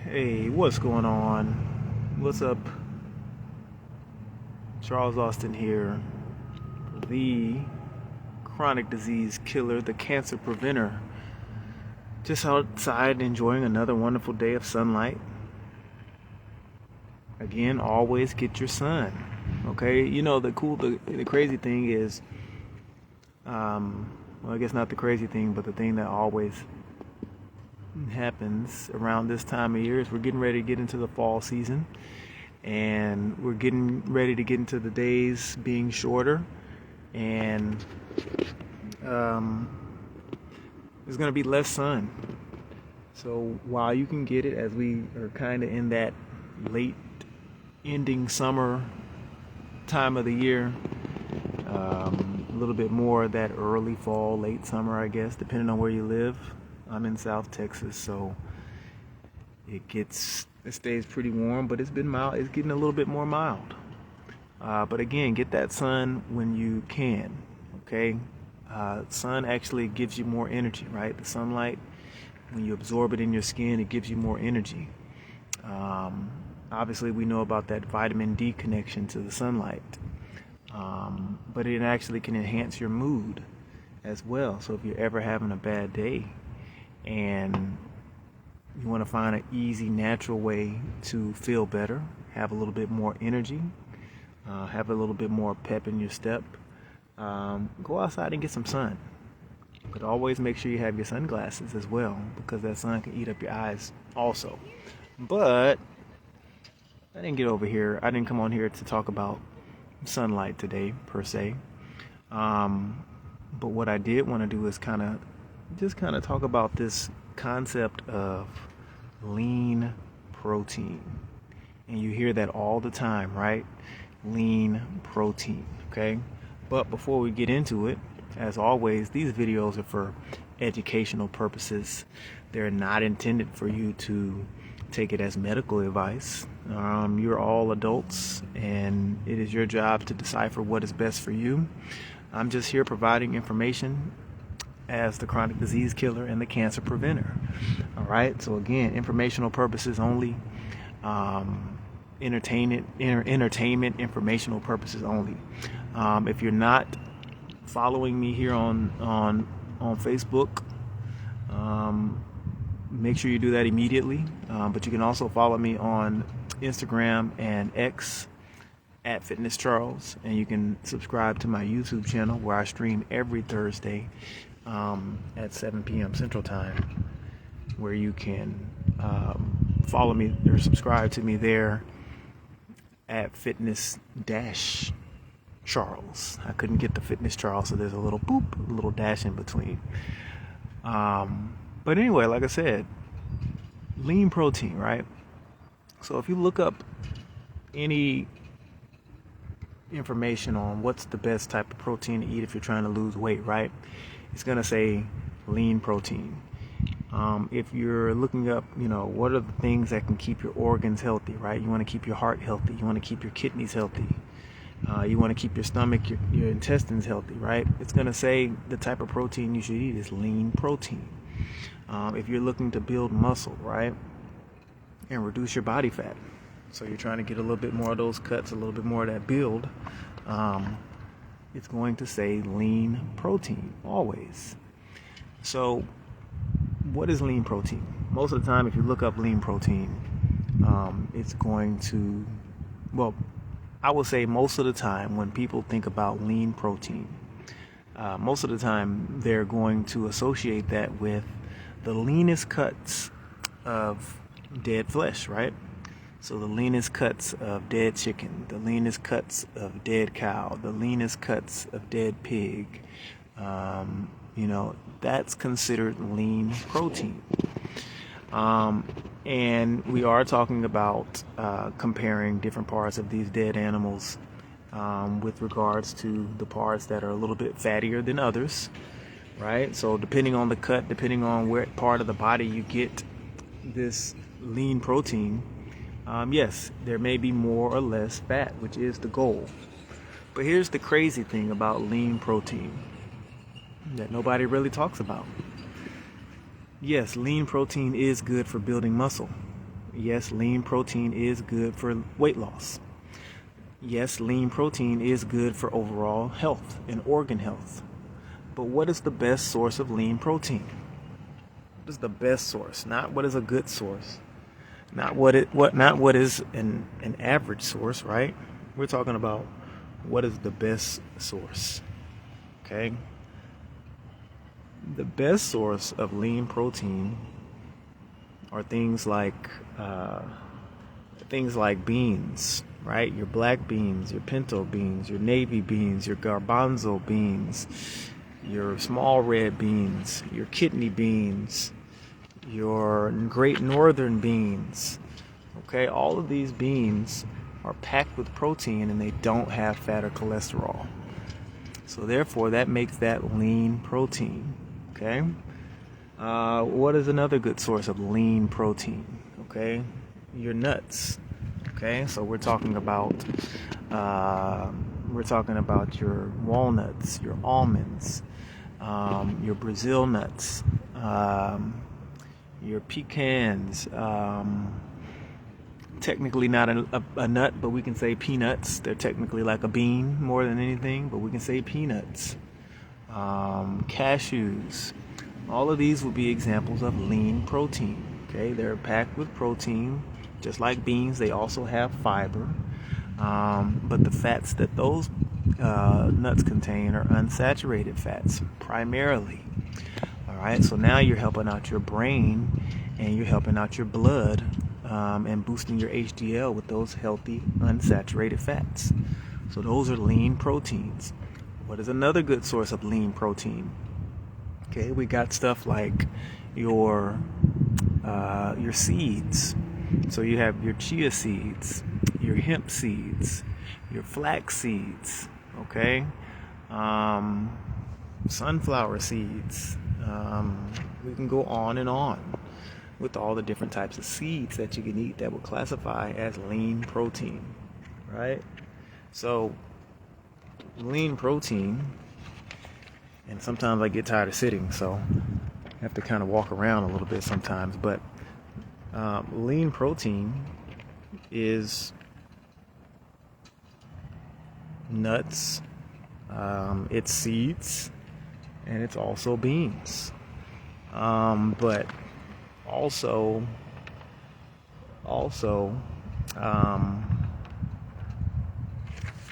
Hey, what's going on? What's up? Charles Austin here, the chronic disease killer, the cancer preventer. Just outside enjoying another wonderful day of sunlight. Again, always get your sun. Okay, you know the crazy thing is, well, I guess not the crazy thing, but the thing that always happens around this time of year is we're getting ready to get into the fall season, and we're getting ready to get into the days being shorter, and there's going to be less sun. So while you can get it, as we are kind of in that late ending summer time of the year, a little bit more of that early fall, late summer, I guess, depending on where you live. I'm in South Texas, so it stays pretty warm, but it's been mild. It's getting a little bit more mild. But again, get that sun when you can. Okay, sun actually gives you more energy, right? The sunlight, when you absorb it in your skin, it gives you more energy. Obviously, we know about that vitamin D connection to the sunlight, but it actually can enhance your mood as well. So if you're ever having a bad day and you want to find an easy, natural way to feel better, have a little bit more energy, have a little bit more pep in your step, go outside and get some sun. But always make sure you have your sunglasses as well, because that sun can eat up your eyes also. But I didn't come on here to talk about sunlight today, per se. But what I did want to do is kind of talk about this concept of lean protein. And you hear that all the time, right? Lean protein, okay? But before we get into it, as always, these videos are for educational purposes. They're not intended for you to take it as medical advice. You're all adults, and it is your job to decipher what is best for you. I'm just here providing information as the chronic disease killer and the cancer preventer. All right. So again, informational purposes only. Entertainment, informational purposes only. If you're not following me here on Facebook, make sure you do that immediately. But you can also follow me on Instagram and X at Fitness Charles, and you can subscribe to my YouTube channel where I stream every Thursday at 7 p.m. Central Time, where you can follow me or subscribe to me there at Fitness Charles. I couldn't get the Fitness Charles, so there's a little boop, a little dash in between. But anyway, like I said, lean protein, right? So if you look up any information on what's the best type of protein to eat if you're trying to lose weight, right, it's going to say lean protein. If you're looking up, what are the things that can keep your organs healthy, right? You want to keep your heart healthy. You want to keep your kidneys healthy. You want to keep your stomach, your intestines healthy, right? It's going to say the type of protein you should eat is lean protein. If you're looking to build muscle, right, and reduce your body fat, so you're trying to get a little bit more of those cuts, a little bit more of that build, it's going to say lean protein always. So what is lean protein? Most of the time, if you look up lean protein, it's going to, well, I will say most of the time when people think about lean protein, most of the time they're going to associate that with the leanest cuts of dead flesh, right? So the leanest cuts of dead chicken, the leanest cuts of dead cow, the leanest cuts of dead pig, that's considered lean protein. And we are talking about comparing different parts of these dead animals with regards to the parts that are a little bit fattier than others, right? So depending on the cut, depending on where part of the body you get this lean protein, yes, there may be more or less fat, which is the goal. But here's the crazy thing about lean protein that nobody really talks about. Yes, lean protein is good for building muscle. Yes, lean protein is good for weight loss. Yes, lean protein is good for overall health and organ health. But what is the best source of lean protein? What is the best source? Not what is a good source. Not what is an average source, right? We're talking about what is the best source. Okay? The best source of lean protein are things like beans, right? Your black beans, your pinto beans, your navy beans, your garbanzo beans, your small red beans, your kidney beans, your great northern beans. Okay, all of these beans are packed with protein and they don't have fat or cholesterol. So therefore, that makes that lean protein. Okay. What is another good source of lean protein? Okay, your nuts. Okay, so we're talking about your walnuts, your almonds, your Brazil nuts, your pecans. Technically not a nut, but we can say peanuts. They're technically like a bean more than anything, but we can say peanuts. Cashews. All of these would be examples of lean protein. Okay, they're packed with protein, just like beans. They also have fiber, but the fats that those nuts contain are unsaturated fats primarily. All right, so now you're helping out your brain and you're helping out your blood and boosting your HDL with those healthy unsaturated fats. So those are lean proteins. What is another good source of lean protein? Okay, we got stuff like your seeds. So you have your chia seeds, your hemp seeds, your flax seeds. Okay, sunflower seeds. We can go on and on with all the different types of seeds that you can eat that will classify as lean protein, right? So lean protein, and sometimes I get tired of sitting, so I have to kind of walk around a little bit sometimes, but lean protein is nuts, it's seeds, and it's also beans. But also,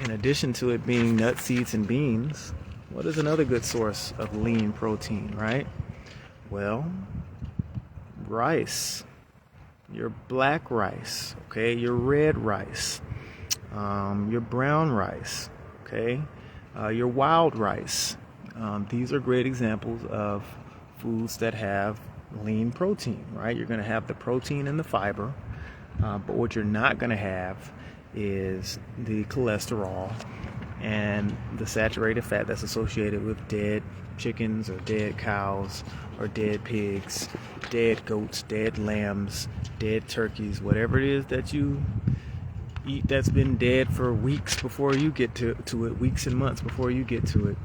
in addition to it being nuts, seeds, and beans, what is another good source of lean protein, right? Well, rice, your black rice, okay, your red rice, your brown rice, okay, your wild rice. These are great examples of foods that have lean protein, right? You're going to have the protein and the fiber, but what you're not going to have is the cholesterol and the saturated fat that's associated with dead chickens or dead cows or dead pigs, dead goats, dead lambs, dead turkeys, whatever it is that you eat that's been dead for weeks before you get to it, weeks and months before you get to it.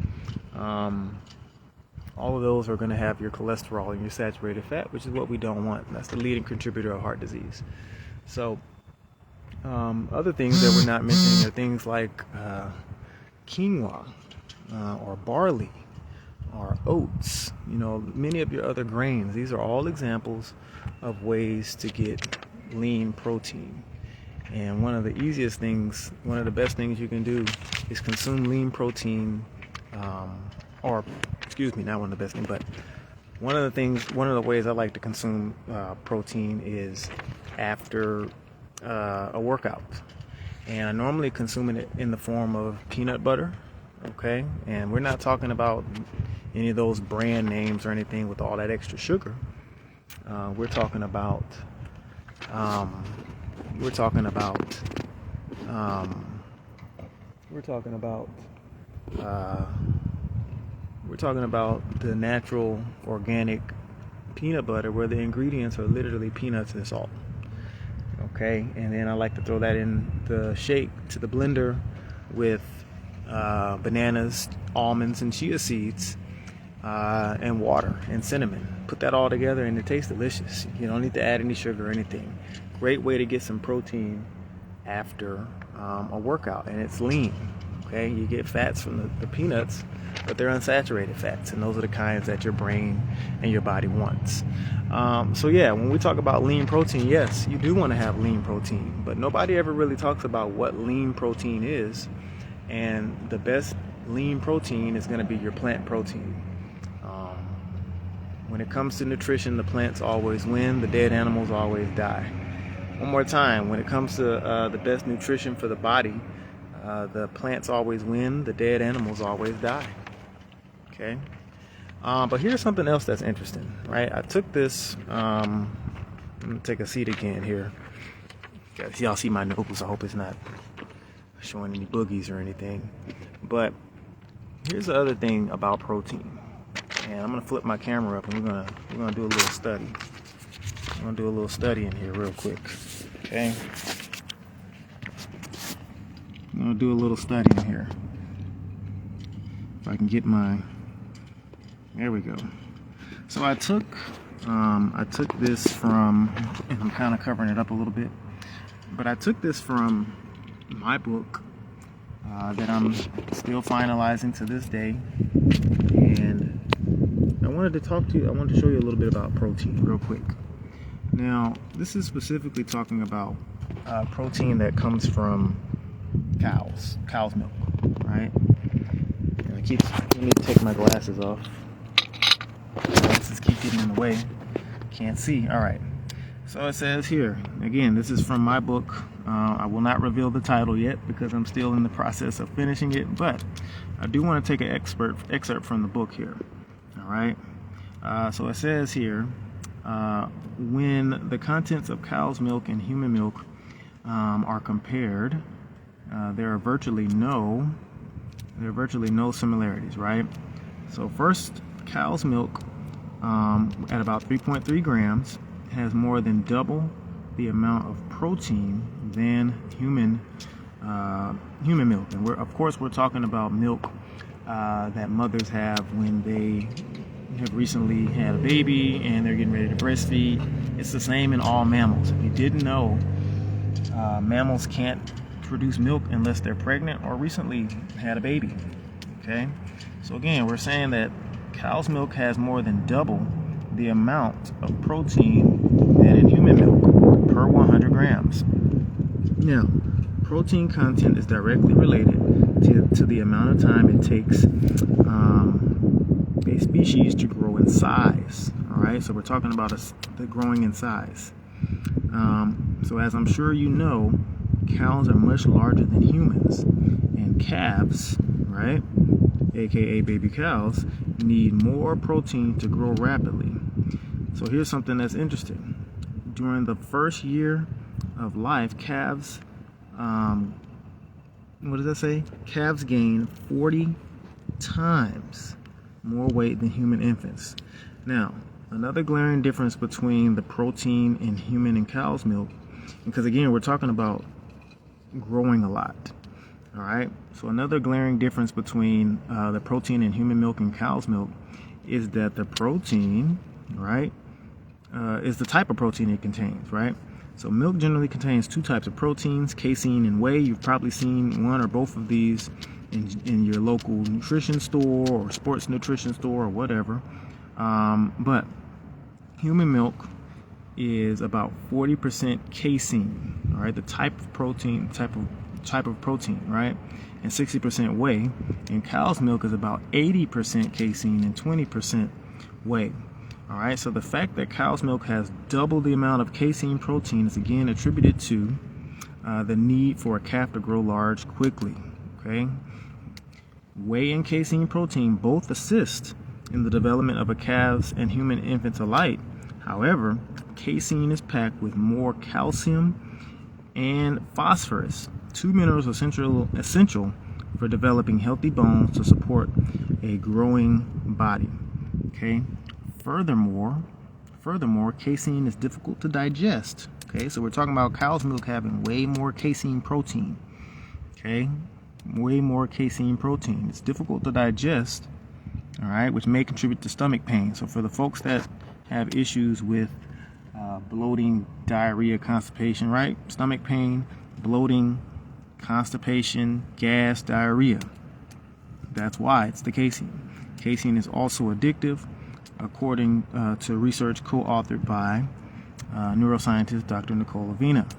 All of those are going to have your cholesterol and your saturated fat, which is what we don't want. That's the leading contributor of heart disease. So other things that we're not mentioning are things like quinoa or barley or oats, many of your other grains. These are all examples of ways to get lean protein. And one of the best things you can do is consume lean protein, not one of the best things, but one of the ways I like to consume protein is after a workout. And I normally consume it in the form of peanut butter, okay? And we're not talking about any of those brand names or anything with all that extra sugar. We're talking about the natural organic peanut butter where the ingredients are literally peanuts and salt. Okay, and then I like to throw that in the shake to the blender with bananas, almonds, and chia seeds, and water and cinnamon. Put that all together and it tastes delicious. You don't need to add any sugar or anything. Great way to get some protein after a workout, and it's lean. Okay, you get fats from the peanuts, but they're unsaturated fats, and those are the kinds that your brain and your body wants. So yeah, when we talk about lean protein, yes, you do want to have lean protein, but nobody ever really talks about what lean protein is. And the best lean protein is going to be your plant protein. When it comes to nutrition, the plants always win, the dead animals always die. One more time, when it comes to the best nutrition for the body, the plants always win, the dead animals always die. Okay? But here's something else that's interesting, right? I took this, I'm gonna take a seat again here. Y'all see my nose, I hope it's not showing any boogies or anything. But here's the other thing about protein. And I'm gonna flip my camera up and we're gonna do a little study. I'm gonna do a little study in here real quick. Okay? I'm gonna do a little study in here. If I can get there we go. So I took this from, and I'm kind of covering it up a little bit, but I took this from my book that I'm still finalizing to this day, and I wanted to show you a little bit about protein real quick. Now, this is specifically talking about protein that comes from cow's milk, right? And I need to take my glasses off. Glasses keep getting in the way. Can't see. All right. So it says here, again, this is from my book. I will not reveal the title yet because I'm still in the process of finishing it, but I do want to take an excerpt from the book here. All right. So it says here, when the contents of cow's milk and human milk are compared, there are virtually no similarities, right? So first, cow's milk at about 3.3 grams has more than double the amount of protein than human milk. And of course we're talking about milk that mothers have when they have recently had a baby and they're getting ready to breastfeed. It's the same in all mammals. If you didn't know, mammals can't produce milk unless they're pregnant or recently had a baby. Okay, so again, we're saying that cow's milk has more than double the amount of protein than in human milk per 100 grams. Now, protein content is directly related to the amount of time it takes a species to grow in size. All right, so we're talking about the growing in size. So as I'm sure you know, cows are much larger than humans, and calves, right, aka baby cows, need more protein to grow rapidly. So here's something that's interesting. During the first year of life, calves, what does that say? Calves gain 40 times more weight than human infants. Now, another glaring difference between the protein in human and cow's milk, because again, we're talking about growing a lot. All right, so another glaring difference between the protein in human milk and cow's milk is that the protein, right, is the type of protein it contains, right? So milk generally contains two types of proteins, casein and whey. You've probably seen one or both of these in your local nutrition store or sports nutrition store or whatever. But human milk is about 40% casein, all right, the type of protein, type of protein, right, and 60% whey. And cow's milk is about 80% casein and 20% whey. All right, so the fact that cow's milk has double the amount of casein protein is again attributed to the need for a calf to grow large quickly. Okay, whey and casein protein both assist in the development of a calf's and human infants alike. However, casein is packed with more calcium and phosphorus, two minerals essential for developing healthy bones to support a growing body. Okay. Furthermore, casein is difficult to digest. Okay, so we're talking about cow's milk having way more casein protein. Okay, way more casein protein. It's difficult to digest all right, which may contribute to stomach pain. So for the folks that have issues with bloating, diarrhea, constipation, right? Stomach pain, bloating, constipation, gas, diarrhea. That's why it's the casein. Casein is also addictive, according to research co-authored by neuroscientist Dr. Nicole Avena.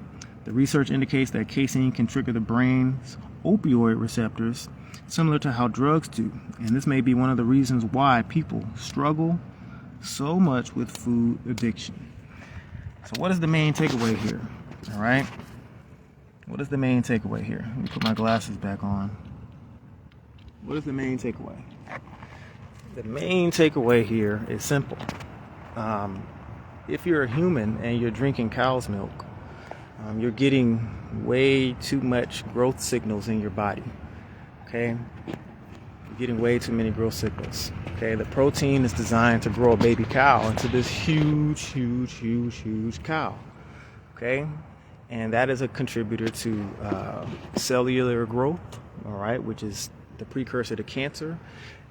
The research indicates that casein can trigger the brain's opioid receptors, similar to how drugs do. And this may be one of the reasons why people struggle so much with food addiction. So what is the main takeaway here? All right. What is the main takeaway here? Let me put my glasses back on. What is the main takeaway? The main takeaway here is simple. If you're a human and you're drinking cow's milk, you're getting way too much growth signals in your body. Okay? You're getting way too many growth signals. Okay? The protein is designed to grow a baby cow into this huge cow. Okay? And that is a contributor to cellular growth, all right, which is the precursor to cancer.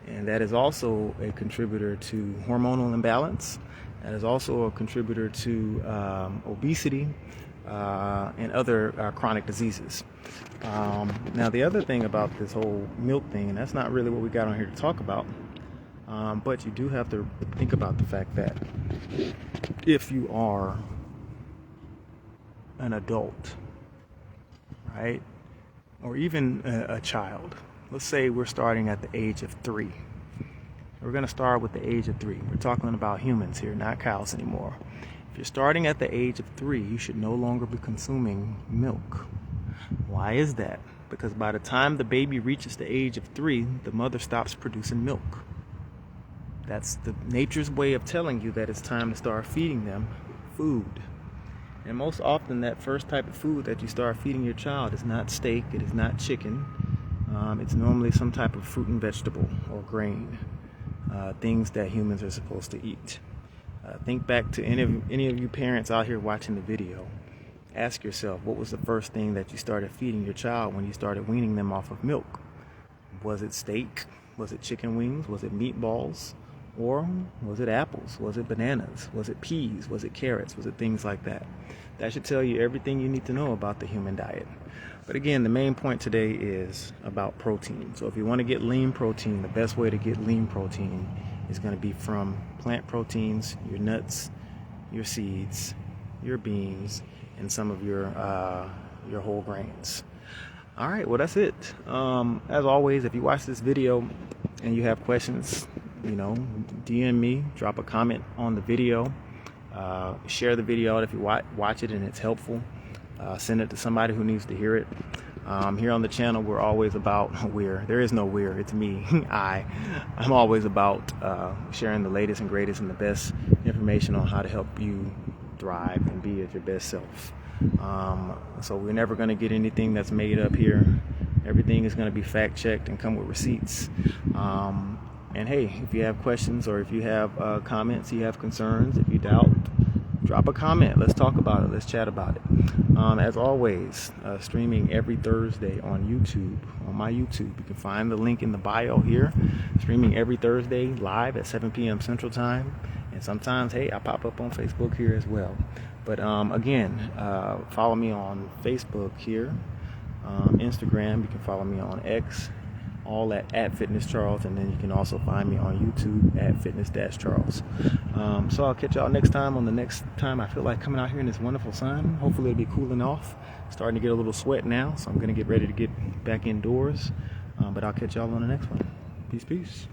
And that is also a contributor to hormonal imbalance. That is also a contributor to obesity and other chronic diseases. Now, the other thing about this whole milk thing, and that's not really what we got on here to talk about, but you do have to think about the fact that if you are an adult, right, or even a child, let's say we're starting at the age of 3. We're going to start with the age of 3. We're talking about humans here, not cows anymore. If you're starting at the age of 3, you should no longer be consuming milk. Why is that? Because by the time the baby reaches the age of 3, the mother stops producing milk. That's the nature's way of telling you that it's time to start feeding them food. And most often that first type of food that you start feeding your child is not steak, it is not chicken. It's normally some type of fruit and vegetable or grain, things that humans are supposed to eat. Think back to any of you parents out here watching the video. Ask yourself, what was the first thing that you started feeding your child when you started weaning them off of milk? Was it steak? Was it chicken wings? Was it meatballs? Or was it apples? Was it bananas? Was it peas? Was it carrots? Was it things like that? That should tell you everything you need to know about the human diet. But again, the main point today is about protein. So if you want to get lean protein, the best way to get lean protein is going to be from plant proteins, your nuts, your seeds, your beans, and some of your whole grains. All right, well, that's it. As always, if you watch this video and you have questions, DM me, drop a comment on the video, share the video out if you watch it and it's helpful. Send it to somebody who needs to hear it. Here on the channel, we're always about there is no we're, it's me. I'm always about sharing the latest and greatest and the best information on how to help you thrive and be at your best self. So we're never going to get anything that's made up here. Everything is going to be fact checked and come with receipts. And hey, if you have questions or if you have comments, you have concerns, if you doubt, drop a comment. Let's talk about it. Let's chat about it. As always, streaming every Thursday on YouTube, on my YouTube. You can find the link in the bio here. Streaming every Thursday live at 7 p.m. Central Time. And sometimes, hey, I pop up on Facebook here as well. But again, follow me on Facebook here. Instagram, you can follow me on X, all at Fitness Charles, and then you can also find me on YouTube at Fitness-Charles. So I'll catch y'all next time on the next time I feel like coming out here in this wonderful sun. Hopefully it'll be cooling off. Starting to get a little sweat now, so I'm going to get ready to get back indoors. But I'll catch y'all on the next one. Peace.